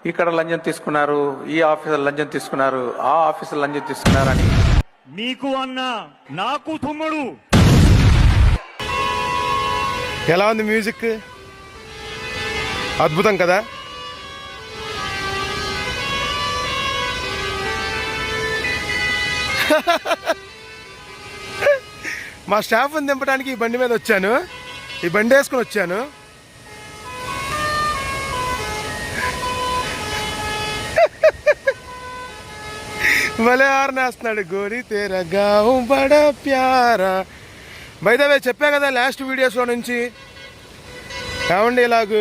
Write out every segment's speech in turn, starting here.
ఇక్కడ లంచం తీసుకున్నారు, ఈ ఆఫీసర్ లంచం తీసుకున్నారు, ఆ ఆఫీసర్ లంచం తీసుకున్నారని నీకు అన్న నాకు తుమ్ముడు. ఎలా ఉంది మ్యూజిక్? అద్భుతం కదా. మా స్టాఫ్ని దింపడానికి ఈ బండి మీద వచ్చాను, ఈ బండి వేసుకుని వచ్చాను. భలే ఆరనేస్తున్నాడు. గోరి తేరా గావు బడా ప్యారా. బై ద వే చెప్పా కదా లాస్ట్ వీడియోస్లో నుంచి, ఏమండి ఇలాగ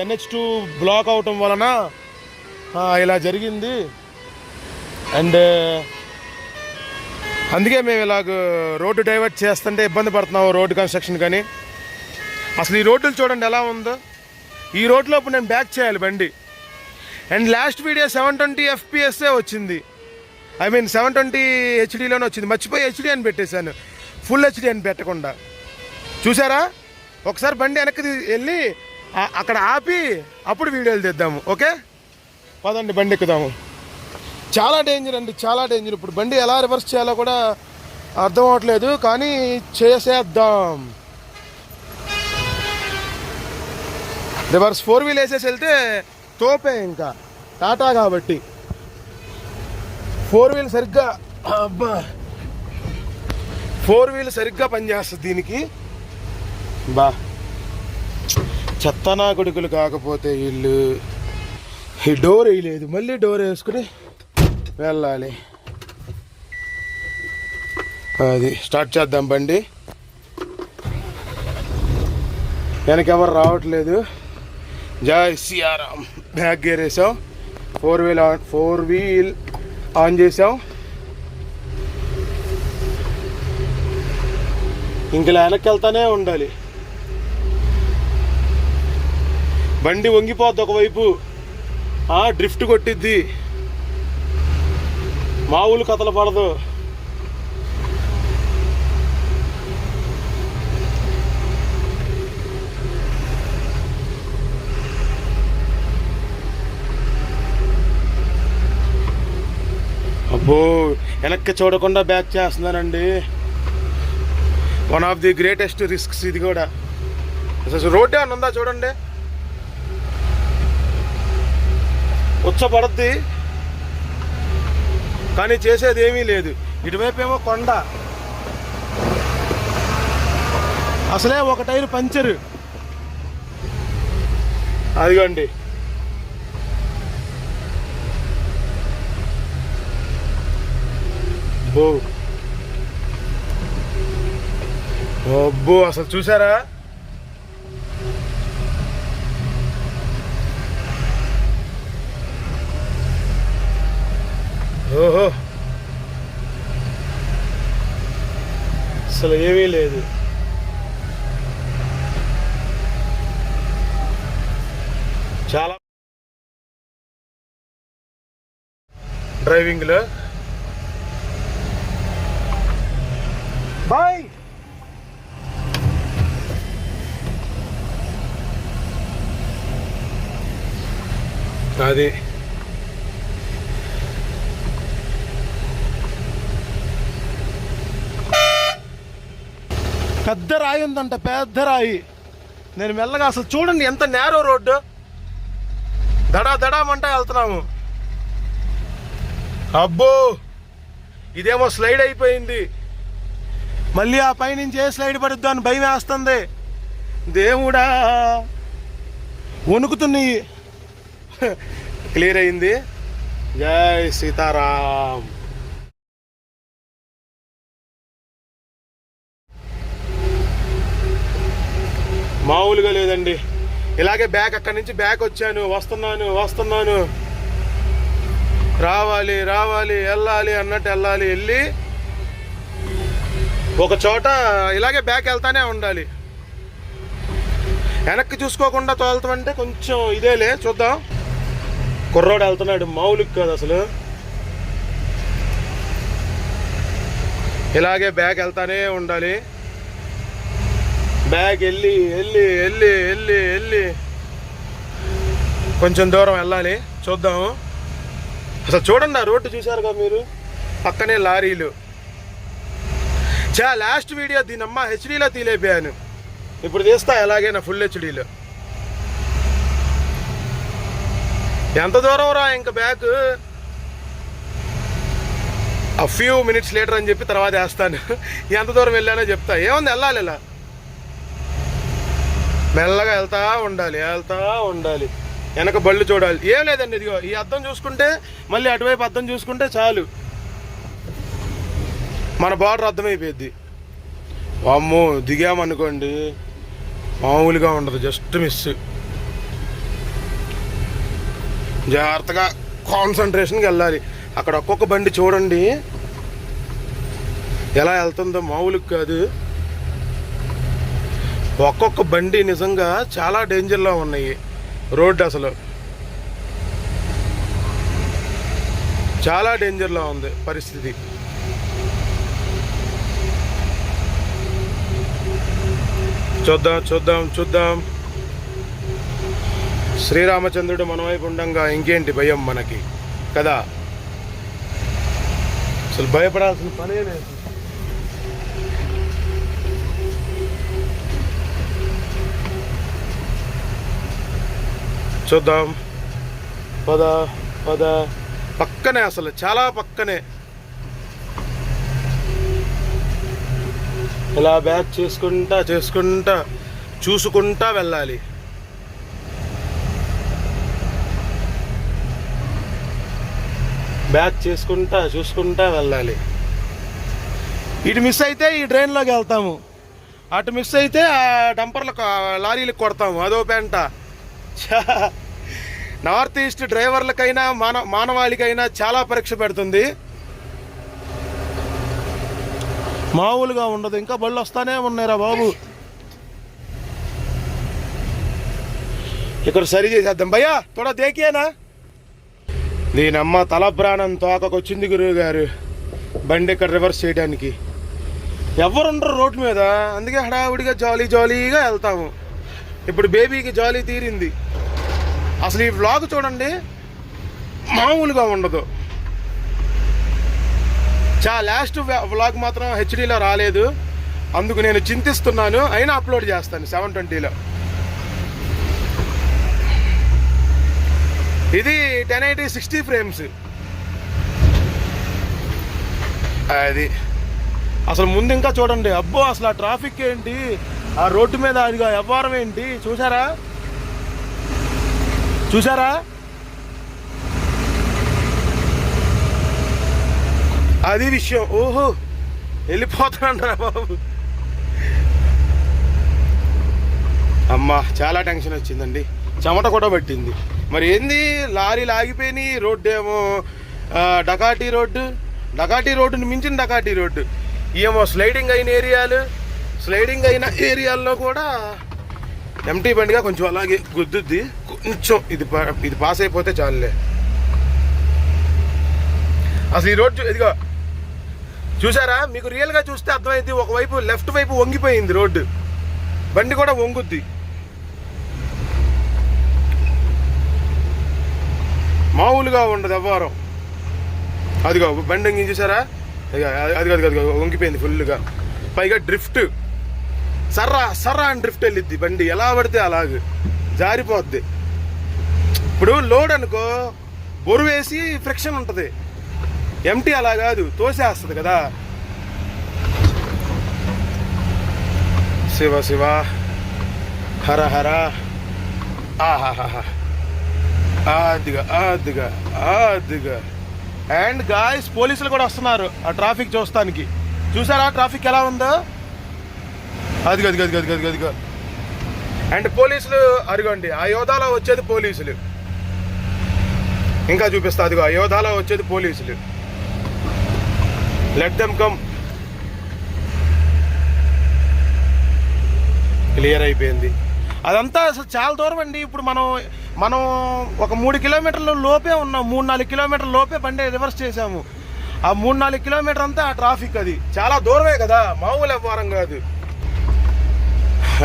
NH2 బ్లాక్ అవటం వలన ఇలా జరిగింది. అండ్ అందుకే మేము ఇలాగ రోడ్డు డైవర్ట్ చేస్తుంటే ఇబ్బంది పడుతున్నాము రోడ్డు కన్స్ట్రక్షన్. కానీ అసలు ఈ రోడ్డులు చూడండి ఎలా ఉందో. ఈ రోడ్లో ఇప్పుడు నేను బ్యాక్ చేయాలి బండి. అండ్ లాస్ట్ వీడియో 720 FPS వచ్చింది. ఐ మీన్ 720 HDలోనే వచ్చింది. మర్చిపోయి HD అని పెట్టేశాను, ఫుల్ HD అని పెట్టకుండా. చూసారా? ఒకసారి బండి వెనక్కి వెళ్ళి అక్కడ ఆపి అప్పుడు వీడియోలు తెద్దాము. ఓకే, పదండి బండి ఎక్కుదాము. చాలా డేంజర్ అండి, చాలా డేంజర్. ఇప్పుడు బండి ఎలా రివర్స్ చేయాలో కూడా అర్థం అవ్వట్లేదు, కానీ చేసేద్దాం. రివర్స్ 4 వీల్ వేసేసి వెళ్తే తోపే. ఇంకా టాటా కాబట్టి 4 వీల్ సరిగ్గా, అబ్బా 4 వీల్ సరిగ్గా పనిచేస్తుంది దీనికి. బా చెత్తనా కొడుకులు. కాకపోతే వీళ్ళు ఈ డోర్ వేయలేదు, మళ్ళీ డోర్ వేసుకుని వెళ్ళాలి. అది స్టార్ట్ చేద్దాం బండి. వెనకెవరు రావట్లేదు. జై సియారాం. బ్యాక్ గేర్ వేసాం, 4 వీల్ ఆన్ చేసాం. ఇంకలా వెనక్కి వెళ్తానే ఉండాలి. బండి వంగిపోద్ది ఒకవైపు, డ్రిఫ్ట్ కొట్టిద్ది, మామూలు కథలు పడదు. అబ్బో వెనక్కి చూడకుండా బ్యాక్ చేస్తున్నానండి. One of the greatest risks ఇది కూడా. అసలు రోడ్ ఏమన్నా ఉందా చూడండి, ఉచ్చపడద్ది కానీ చేసేది ఏమీ లేదు. ఇటువైపు ఏమో కొండ, అసలే ఒక టైర్ పంచరు. అదిగోండి అబ్బో అసలు చూసారా? ఓహో అసలు ఏమీ లేదు. చాలా డ్రైవింగ్లో. బాయ్. అది పెద్ద రాయి ఉందంట, పెద్ద రాయి. నేను మెల్లగా, అసలు చూడండి ఎంత నేరో రోడ్డు, దడా దడామంటా వెళ్తున్నాము. అబ్బో ఇదేమో స్లైడ్ అయిపోయింది. మళ్ళీ ఆ పైనుంచి ఏ స్లైడ్ పడుద్దో అని భయం వేస్తుంది. దేవుడా వణుకుతున్నాయి. క్లియర్ అయింది. జై సీతారాం. మామూలుగా లేదండి. ఇలాగే బ్యాక్, అక్కడి నుంచి బ్యాక్ వచ్చాను, వస్తున్నాను, రావాలి వెళ్ళాలి అన్నట్టు వెళ్ళాలి. వెళ్ళి ఒక చోట ఇలాగే బ్యాక్ వెళ్తానే ఉండాలి. వెనక్కి చూసుకోకుండా తోలుతామంటే కొంచెం ఇదేలే. చూద్దాం. కుర్రోడు వెళ్తున్నాడు, మామూలుగా కాదు అసలు. ఇలాగే బ్యాక్ వెళ్తానే ఉండాలి. బ్యాగ్ వెళ్ళి వెళ్ళి వెళ్ళి వెళ్ళి వెళ్ళి కొంచెం దూరం వెళ్ళాలి. చూద్దాము. అసలు చూడండి, ఆ రోడ్డు చూసారుగా మీరు, పక్కనే లారీలు. లాస్ట్ వీడియో దీనమ్మ హెచ్డీలో తీలేపోయాను, ఇప్పుడు తీస్తా ఎలాగైనా ఫుల్ హెచ్డీలో. ఎంత దూరం రా ఇంకా బ్యాక్, ఆ ఫ్యూ మినిట్స్ లేటర్ అని చెప్పి తర్వాత వేస్తాను. ఎంత దూరం వెళ్ళానో చెప్తా. ఏముంది, వెళ్ళాలి ఇలా మెల్లగా వెళ్తా ఉండాలి. వెనక బళ్ళు చూడాలి. ఏం లేదండి, ఇదిగో ఈ అద్దం చూసుకుంటే మళ్ళీ అటువైపు అద్దం చూసుకుంటే చాలు, మన బార్డర్ అర్థమైపోద్ది. అమ్మో దిగామనుకోండి మామూలుగా ఉండదు, జస్ట్ మిస్. జాగ్రత్తగా కాన్సన్ట్రేషన్కి వెళ్ళాలి. అక్కడ ఒక్కొక్క బండి చూడండి ఎలా వెళ్తుందో, మామూలుగా కాదు. ఒక్కొక్క బండి నిజంగా చాలా డేంజర్లో ఉన్నాయి. రోడ్డు అసలు చాలా డేంజర్లో ఉంది పరిస్థితి. చూద్దాం. శ్రీరామచంద్రుడు మన వైపు ఉండంగా ఇంకేంటి భయం మనకి కదా. అసలు భయపడాల్సిన పనే లేదు. చూద్దాం, పద పక్కనే, అసలు చాలా పక్కనే. ఇలా బ్యాక్ చేసుకుంటా చూసుకుంటా వెళ్ళాలి. బ్యాక్ చూసుకుంటా వెళ్ళాలి. ఇటు మిస్ అయితే ఈ డ్రైన్లోకి వెళ్తాము, అటు మిస్ అయితే ఆ డంపర్లకు లారీలకు కొడతాము. అదో పెంట. నార్త్ ఈస్ట్ డ్రైవర్లకైనా మానవాళికైనా చాలా పరీక్ష పెడుతుంది, మామూలుగా ఉండదు. ఇంకా బళ్ళు వస్తానే ఉన్నాయిరా బాబు. ఇక్కడ సరి చేసేద్దాం భయ్యా, తోడా దేకేనా. దీనమ్మ తల ప్రాణం తోకకొచ్చింది గురువు గారు, బండి ఇక్కడ రివర్స్ చేయడానికి. ఎవరుండరు రోడ్డు మీద, అందుకే హడావుడిగా జాలీగా వెళ్తాము. ఇప్పుడు బేబీకి జాలీ తీరింది. అసలు ఈ వ్లాగ్ చూడండి, మామూలుగా ఉండదు. లాస్ట్ వ్లాగ్ మాత్రం హెచ్డీలో రాలేదు, అందుకు నేను చింతిస్తున్నాను. అయినా అప్లోడ్ చేస్తాను 720లో. ఇది 1080 60 ఫ్రేమ్స్. అది అసలు ముందు ఇంకా చూడండి. అబ్బో అసలు ఆ ట్రాఫిక్ ఏంటి, ఆ రోడ్డు మీద అదిగా వ్యవహారం ఏంటి, చూసారా. అది విషయం. ఓహో వెళ్ళిపోతానంటారా బాబు. అమ్మా చాలా టెన్షన్ వచ్చిందండి, చెమట కూడా పట్టింది. మరి ఏంది, లారీలు ఆగిపోయినాయి, రోడ్డు ఏమో డకాటీ రోడ్డుని మించిన డకాటీ రోడ్డు. ఏమో స్లైడింగ్ అయిన ఏరియాల్లో కూడా ఎంటీ బండిగా కొంచెం అలాగే గుద్దుద్ది. కొంచెం ఇది పాస్ అయిపోతే చాలులే. అసలు ఈ రోడ్డు ఇదిగో చూసారా, మీకు రియల్గా చూస్తే అర్థమైంది. ఒకవైపు లెఫ్ట్ వైపు వంగిపోయింది రోడ్డు, బండి కూడా వంగుద్ది. మామూలుగా ఉండదు వ్యవహారం. అదిగో బండి వంగి చూసారా, అది వంగిపోయింది ఫుల్గా. పైగా డ్రిఫ్ట్ సర్రా అని డ్రిఫ్ట్ వెళ్ళిద్ది బండి, ఎలా పడితే అలాగే జారిపోద్ది. ఇప్పుడు లోడ్ అనుకో, బొరువేసి ఫ్రిక్షన్ ఉంటుంది. ఎంటీ అలా కాదు, తోసేస్తుంది కదా. శివ హర ఆహాహా, అదిగా. అండ్ గాయ్స్, పోలీసులు కూడా వస్తున్నారు ఆ ట్రాఫిక్ చూస్తానికి. చూసారా ట్రాఫిక్ ఎలా ఉందో, అదిగో. అండ్ పోలీసులు అదిగోండి, అయోధ్యలో వచ్చేది పోలీసులు. ఇంకా చూపిస్తా, అదిగో అయోధ్యలో వచ్చేది పోలీసులు. Let them come. క్లియర్ అయిపోయింది. అదంతా అసలు చాలా దూరం అండి. ఇప్పుడు మనం ఒక 3 కిలోమీటర్ల లోపే ఉన్నాం, 3-4 కిలోమీటర్ల లోపే బండి రివర్స్ చేసాము. ఆ 3-4 కిలోమీటర్ అంతా ఆ ట్రాఫిక్, అది చాలా దూరమే కదా, మామూలు వ్యవహారం కాదు.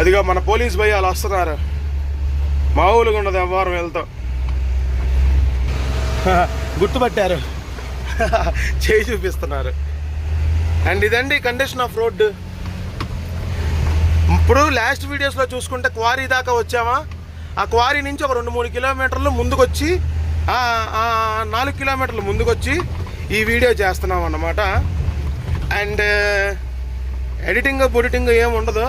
అదిగా మన పోలీస్ భయ్య అలా వస్తున్నారు, మామూలుగా ఉండదు వ్యవహారం. వెళ్తాం గుర్తుపట్టారు. చేయి చూపిస్తున్నారు. అండ్ ఇదండి కండిషన్ ఆఫ్ రోడ్డు. ఇప్పుడు లాస్ట్ వీడియోస్లో చూసుకుంటే క్వారీ దాకా వచ్చామా, ఆ క్వారీ నుంచి ఒక 2-3 కిలోమీటర్లు ముందుకొచ్చి 4 కిలోమీటర్లు ముందుకొచ్చి ఈ వీడియో చేస్తున్నాం అన్నమాట. అండ్ ఎడిటింగ్ బుడిటింగ్ ఏమి ఉండదు,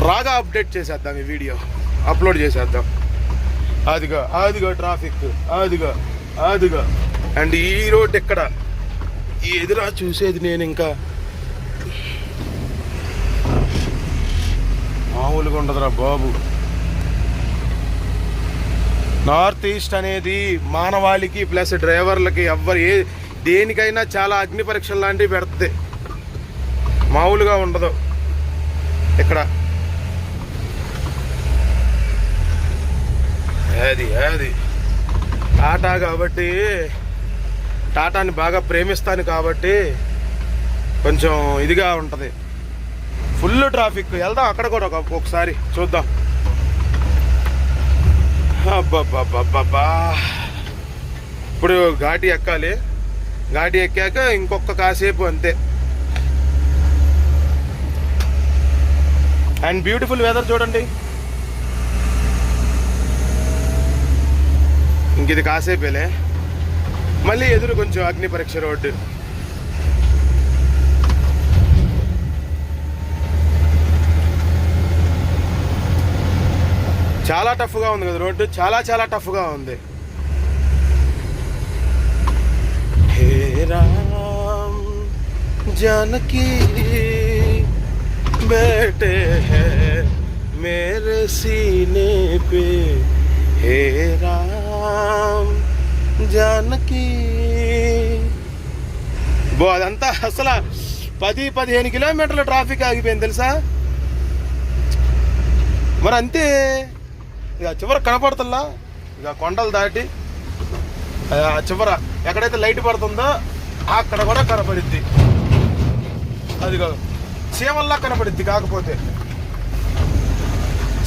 రాగా అప్డేట్ చేసేద్దాం, ఈ వీడియో అప్లోడ్ చేసేద్దాం. అదిగో ట్రాఫిక్, అదిగో. అండ్ ఈ రోడ్ ఎక్కడ ఎదురా చూసేది నేను, ఇంకా మామూలుగా ఉండదురా బాబు. నార్త్ ఈస్ట్ అనేది మానవాళికి ప్లస్ డ్రైవర్లకి దేనికైనా చాలా అగ్ని పరీక్షలు లాంటివి పెడుతుంది. మామూలుగా ఉండదు ఇక్కడ. అది టాటా కాబట్టి, టాటాని బాగా ప్రేమిస్తాను కాబట్టి కొంచెం ఇదిగా ఉంటుంది. Full traffic. వెళ్దాం అక్కడ కూడా ఒకసారి చూద్దాం. అబ్బబ్బబ్బబ్బా, ఇప్పుడు ఘాటి ఎక్కాలి. ఘాటి ఎక్కాక ఇంకొక కాసేపు అంతే. అండ్ బ్యూటిఫుల్ వెదర్ చూడండి. ఇంక ఇది కాసేపేలే. మళ్ళీ ఎదురు కొంచెం అగ్ని పరీక్ష రోడ్డు. చాలా టఫ్గా ఉంది కదా రోడ్డు, చాలా టఫ్గా ఉంది. హే రామ్ జానకి बैठे हैं मेरे सीने पे, हे राम जानकी. అదంతా అసలు 10-15 కిలోమీటర్ల ట్రాఫిక్ ఆగిపోయింది తెలుసా. మరి అంతే, ఇక చివర కనపడుతుందా, ఇక కొండలు దాటి చివర ఎక్కడైతే లైట్ పడుతుందో అక్కడ కూడా కనపడిద్ది. అదిగో చీమల్లా కనపడిద్ది, కాకపోతే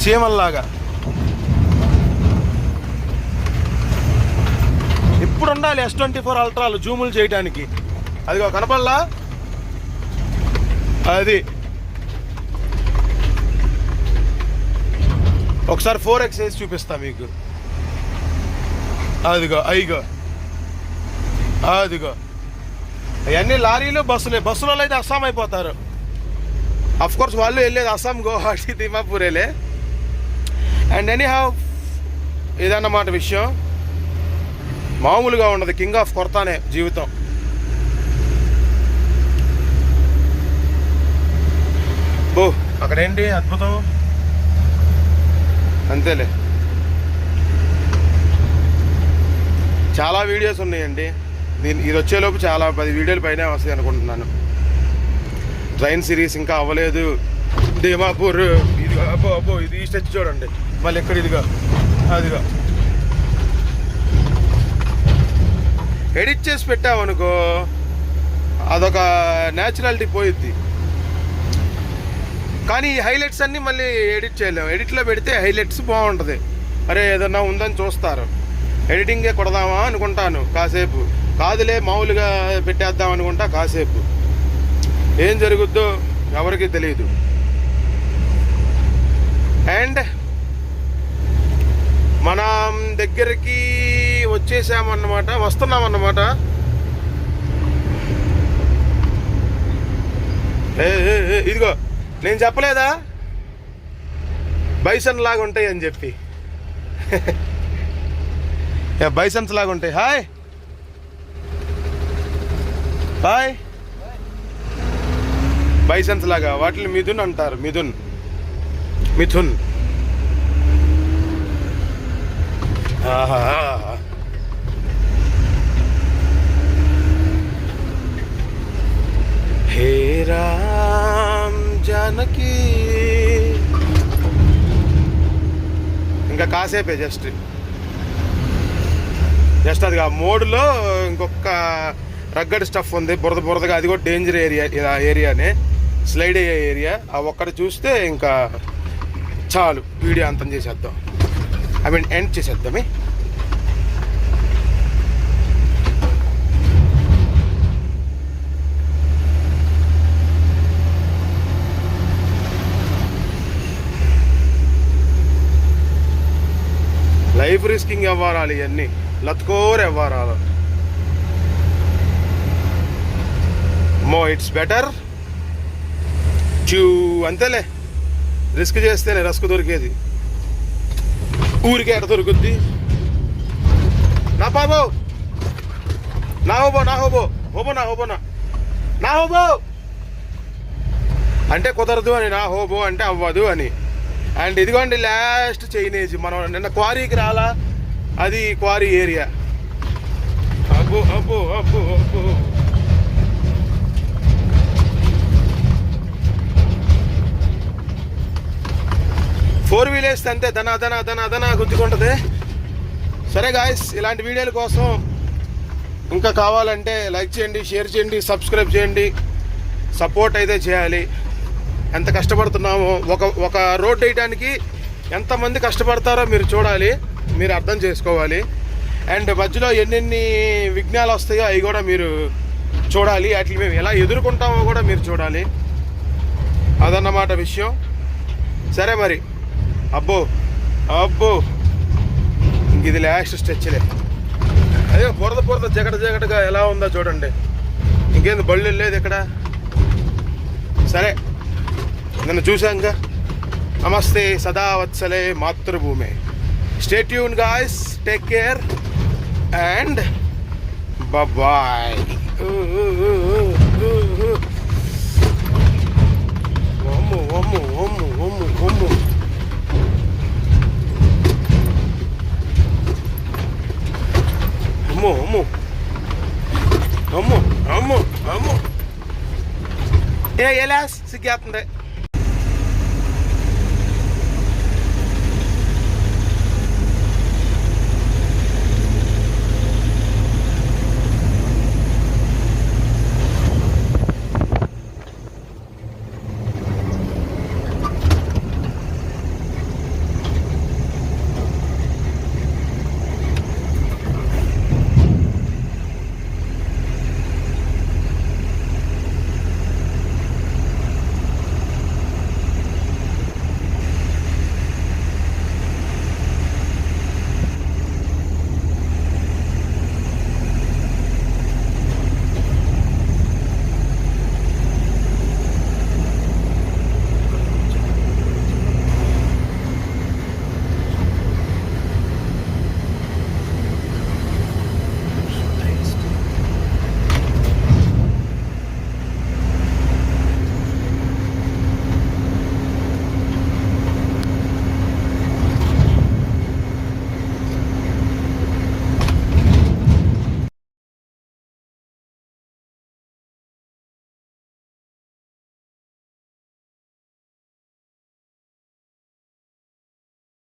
చీమల్లాగా. ఇప్పుడు ఉండాలి S24 అల్ట్రాలు జూములు చేయడానికి. అదిగో కనపడలా, అది ఒకసారి 4x వేసి చూపిస్తా మీకు. అదిగో అవన్నీ లారీలు బస్సులలో అయితే అస్సాం అయిపోతారు. అఫ్ కోర్స్ వాళ్ళు వెళ్ళేది అస్సాం, గువాహటి, తిమ్మాపూరేలే. అండ్ ఎనీ హ్యావ్ ఇదన్నమాట విషయం. మామూలుగా ఉండదు, కింగ్ ఆఫ్ కొరతానే జీవితం. అక్కడేంటి అద్భుతం, అంతేలే. చాలా వీడియోస్ ఉన్నాయండి. ఇది వచ్చేలోపు చాలా 10 వీడియోలు పైన వస్తాయి అనుకుంటున్నాను. ట్రైన్ సిరీస్ ఇంకా అవ్వలేదు. దీమాపూర్ ఇది ఇది ఈ స్టెచ్ చూడండి. మళ్ళీ ఎక్కడ అదిగా ఎడిట్ చేసి పెట్టామనుకో అదొక న్యాచురాలిటీ పోయిద్ది. కానీ ఈ హైలైట్స్ అన్నీ మళ్ళీ ఎడిట్ చేయలేము. ఎడిట్లో పెడితే హైలైట్స్ బాగుంటుంది. అరే ఏదన్నా ఉందని చూస్తారు. ఎడిటింగే కొడదామా అనుకుంటాను కాసేపు, కాదులే మామూలుగా పెట్టేద్దాం అనుకుంటా కాసేపు. ఏం జరుగుద్దో ఎవరికి తెలియదు. అండ్ మనం దగ్గరికి వచ్చేసామన్నమాట, వస్తున్నామన్నమాట. ఇదిగో నేను చెప్పలేదా బైసన్ లాగా ఉంటాయి అని చెప్పి. బైసన్స్ లాగా ఉంటాయి. హాయ్ బైసన్స్ లాగా, వాటిని మిథున్ అంటారు. మిథున్. హే రామ్ జానకి. ఇంకా కాసేపే జస్ట్ అది ఆ మోడ్లో ఇంకొక రగ్గడ్ స్టఫ్ ఉంది, బురదగా. అది కూడా డేంజర్ ఏరియానే, స్లైడ్ అయ్యే ఏరియా. ఆ ఒక్కటి చూస్తే ఇంకా చాలు, వీడియో అంతం చేసేద్దాం. ఎండ్ చేసేద్దామే. రిస్కింగ్ వ్యవహారాలు ఇవన్నీ, లత్కోర్ వ్యవహారాలు. ఇట్స్ బెటర్ అంతేలే, రిస్క్ చేస్తేనే రస్క్ దొరికేది, ఊరికే ఎట దొరుకుద్ది. నా బాబు నా హోబో నా హోబో హోబో నా హోబో నా హోబో అంటే కుదరదు అని, నా హోబో అంటే అవ్వదు అని. అండ్ ఇదిగోండి లాస్ట్ చైనేజ్. మనం నిన్న క్వారీకి రాలా, అది క్వారీ ఏరియా. అబ్బో అబ్బో అబ్బో అబ్బో. ఫోర్ వీలర్స్ అంతే ధన ధన ధన ధన గుర్తుకుంటుంది. సరే గాయస్, ఇలాంటి వీడియోల కోసం ఇంకా కావాలంటే లైక్ చేయండి, షేర్ చేయండి, సబ్స్క్రైబ్ చేయండి. సపోర్ట్ అయితే చేయాలి. ఎంత కష్టపడుతున్నామో, ఒక రోడ్ వేయడానికి ఎంతమంది కష్టపడతారో మీరు చూడాలి, మీరు అర్థం చేసుకోవాలి. అండ్ మధ్యలో ఎన్నెన్ని విఘ్నాలు వస్తాయో అవి కూడా మీరు చూడాలి. వాటిని మేము ఎలా ఎదుర్కొంటామో కూడా మీరు చూడాలి. అదన్నమాట విషయం. సరే మరి, అబ్బో అబ్బో, ఇంక ఇది లాస్ట్ స్ట్రెచ్లే. అదే బురద జగటగా ఎలా ఉందో చూడండి. ఇంకేంది బళ్ళు లేదు ఇక్కడ. సరే, నన్ను చూసాక నమస్తే సదా వత్సలే మాతృభూమి. Stay tune guys, take care and bye. ఓమ్ము ఓమ్ము ఓమ్ము ఓమ్ము ఓమ్ము. అమ్మో అమ్మో అమ్మో అమ్మో అమ్మో. ఎలా సిగ్గేస్తుంది.